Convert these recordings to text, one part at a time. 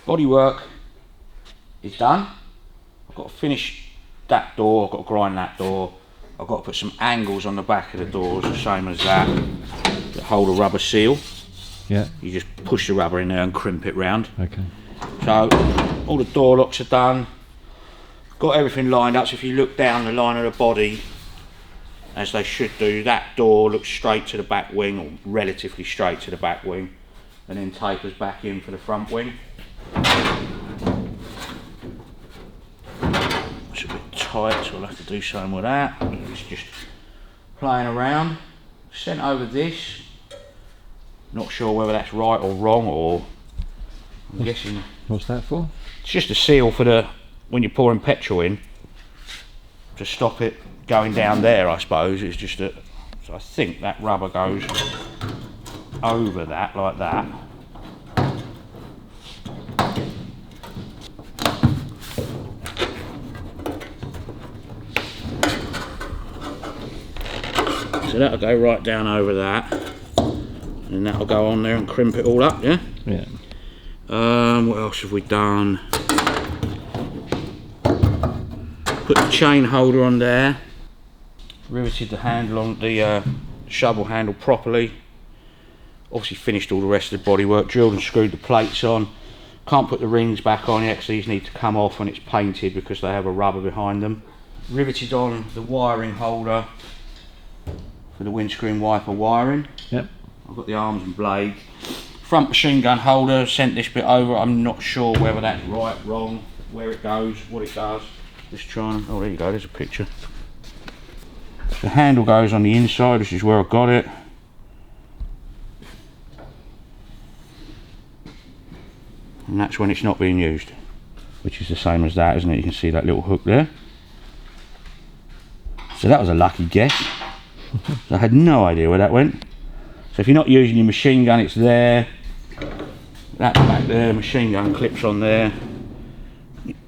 Bodywork is done. I've got to finish that door, I've got to grind that door, I've got to put some angles on the back of the doors, the same as that hold a rubber seal. Yeah. You just push the rubber in there and crimp it round. Okay. So all the door locks are done. Got everything lined up, so if you look down the line of the body, as they should do, that door looks straight to the back wing, or relatively straight to the back wing, and then tapers back in for the front wing. It's a bit tight, so I'll have to do something with that. It's just playing around. Sent over this. Not sure whether that's right or wrong, or I'm guessing. What's that for? It's just a seal for the when you're pouring petrol in to stop it going down there. I suppose it's just a. So I think that rubber goes over that like that. So that'll go right down over that, and that'll go on there and crimp it all up, yeah? Yeah. What else have we done? Put the chain holder on there, riveted the handle on the shovel handle properly, obviously finished all the rest of the bodywork, drilled and screwed the plates on. Can't put the rings back on yet because these need to come off when it's painted because they have a rubber behind them. Riveted on the wiring holder for the windscreen wiper wiring. Yep. I've got the arms and blade. Front machine gun holder, sent this bit over. I'm not sure whether that's right, wrong, where it goes, what it does. Just trying, oh there you go, there's a picture. The handle goes on the inside, which is where I got it. And that's when it's not being used, which is the same as that, isn't it? You can see that little hook there. So that was a lucky guess. I had no idea where that went. So if you're not using your machine gun, it's there. That's back there, machine gun clips on there.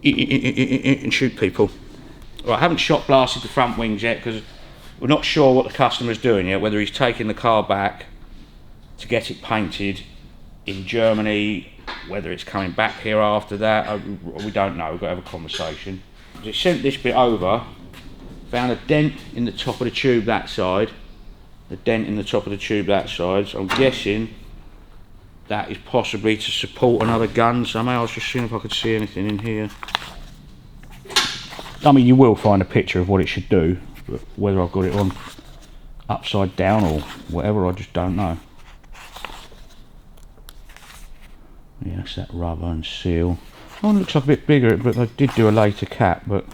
And shoot people. Right, I haven't shot blasted the front wings yet because we're not sure what the customer's doing yet, whether he's taking the car back to get it painted in Germany, whether it's coming back here after that, we don't know, we've got to have a conversation. Just sent this bit over, found a dent in the top of the tube that side, a dent in the top of the tube that side, so I'm guessing that is possibly to support another gun somehow. I was just seeing if I could see anything in here. I mean, you will find a picture of what it should do, but whether I've got it on upside down or whatever, I just don't know. Yeah, that's that rubber and seal. Oh, it looks like a bit bigger, but I did do a later cap, but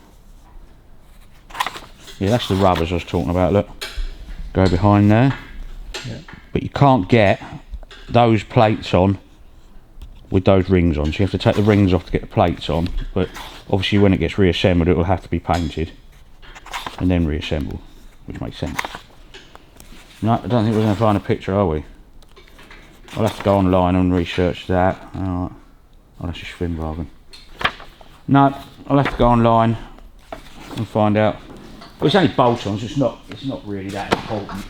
yeah, that's the rubbers I was talking about, look. Go behind there. Yeah. But you can't get those plates on with those rings on, so you have to take the rings off to get the plates on, but obviously when it gets reassembled it will have to be painted and then reassembled, which makes sense. No, I don't think we're going to find a picture, are we? I'll have to go online and research that. Alright. Oh, that's a Kubelwagen. No, I'll have to go online and find out. Well, it's only bolt-ons, it's not really that important.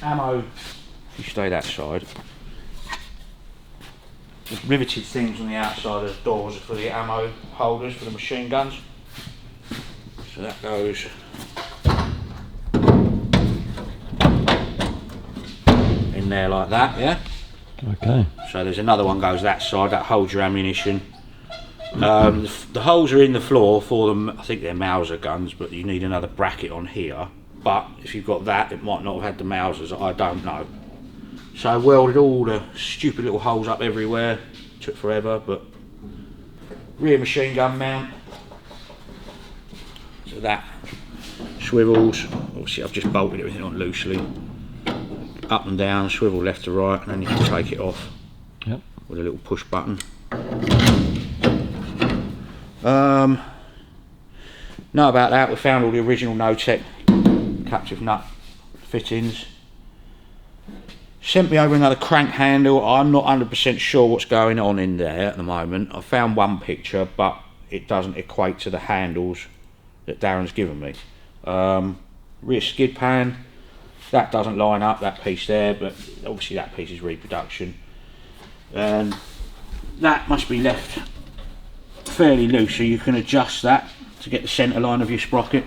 Ammo, if you stay that side. The riveted things on the outside of the doors are for the ammo holders for the machine guns. So that goes in there like that, yeah? Okay. So there's another one goes that side, that holds your ammunition. The holes are in the floor for them, I think they're Mauser guns, but you need another bracket on here. But if you've got that, it might not have had the Mausers, I don't know. So I welded all the stupid little holes up everywhere, took forever, but rear machine gun mount. So that swivels, obviously I've just bolted everything on loosely. Up and down, swivel left to right, and then you can take it off. Yep. With a little push button. Know about that, we found all the original no-tech captive nut fittings. Sent me over another crank handle. I'm not 100% sure what's going on in there at the moment. I found one picture, but it doesn't equate to the handles that Darren's given me. Rear skid pan, that doesn't line up, that piece there, but obviously that piece is reproduction. and that must be left fairly loose, so you can adjust that to get the centre line of your sprocket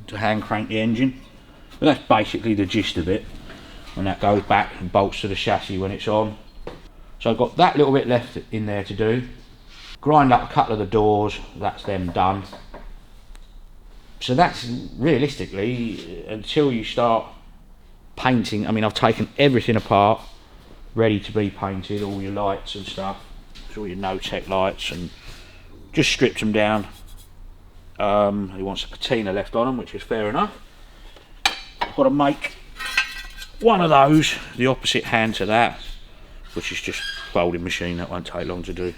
to hand crank the engine. But that's basically the gist of it, and that goes back and bolts to the chassis when it's on. So I've got that little bit left in there to do. Grind up a couple of the doors, that's them done. So that's realistically, until you start painting, I mean, I've taken everything apart, ready to be painted, all your lights and stuff, all your no-tech lights, and just stripped them down. He wants a patina left on them, which is fair enough. I've got to make one of those, the opposite hand to that, which is just folding machine, that won't take long to do.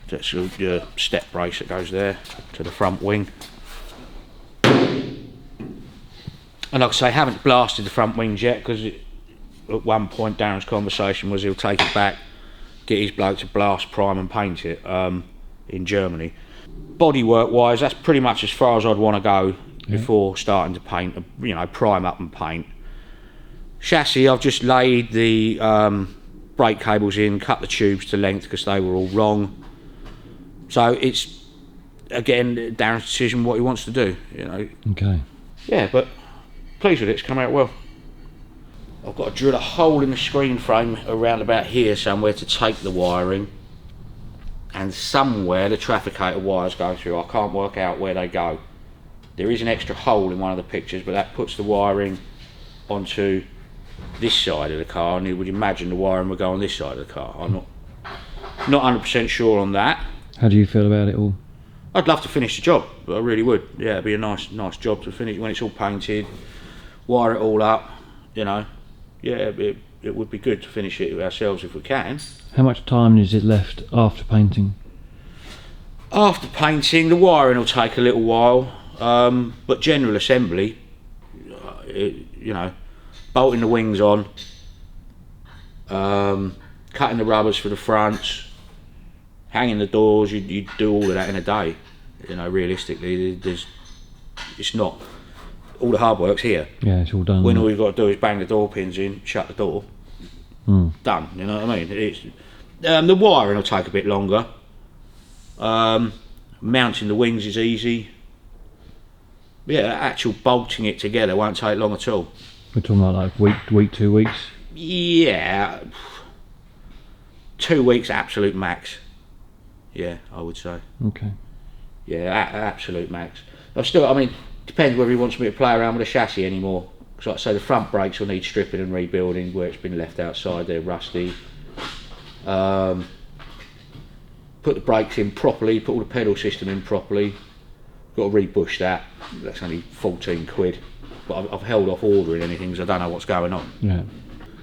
That's your step brace that goes there to the front wing. And like I say, I haven't blasted the front wings yet, because at one point Darren's conversation was he'll take it back, get his bloke to blast, prime and paint it in Germany. Bodywork wise, that's pretty much as far as I'd want to go before starting to paint, you know, prime up and paint. Chassis, I've just laid the brake cables in, cut the tubes to length because they were all wrong. So it's, again, Darren's decision what he wants to do, you know. Okay. Yeah, but pleased with it, it's come out well. I've got to drill a hole in the screen frame around about here somewhere to take the wiring, and somewhere the trafficator wires go through. I can't work out where they go. There is an extra hole in one of the pictures, but that puts the wiring onto this side of the car, and you would imagine the wiring would go on this side of the car. I'm not 100% sure on that. How do you feel about it all? I'd love to finish the job, I really would. Yeah, it'd be a nice job to finish when it's all painted, wire it all up, you know. Yeah, it would be good to finish it ourselves if we can. How much time is it left after painting? After painting, the wiring will take a little while, but general assembly, you know, bolting the wings on, cutting the rubbers for the fronts, hanging the doors, you do all of that in a day. You know, realistically, it's not, all the hard work's here. Yeah, it's all done. When all you've got to do is bang the door pins in, shut the door, done, you know what I mean? It's, the wiring will take a bit longer. Mounting the wings is easy. Yeah, actual bolting it together won't take long at all. We're talking about like week, 2 weeks? Yeah, 2 weeks absolute max. Yeah, I would say. Okay. Yeah, absolute max. I mean, depends whether he wants me to play around with the chassis anymore. Because like I say, the front brakes will need stripping and rebuilding where it's been left outside, they're rusty. Put the brakes in properly, put all the pedal system in properly. Got to rebush that, that's only 14 quid. But I've held off ordering anything because I don't know what's going on. Yeah.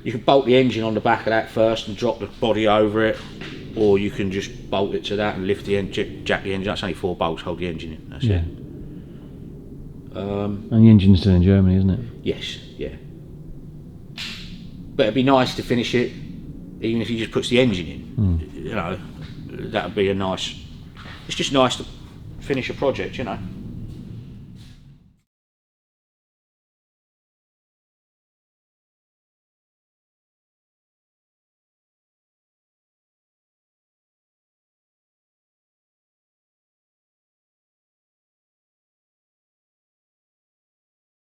You can bolt the engine on the back of that first and drop the body over it, or you can just bolt it to that and lift the engine, jack the engine. That's only 4 bolts, hold the engine in, that's it. And the engine's still in Germany, isn't it? Yes, yeah. But it'd be nice to finish it, even if he just puts the engine in. You know, that would be a nice, it's just nice to finish a project, you know.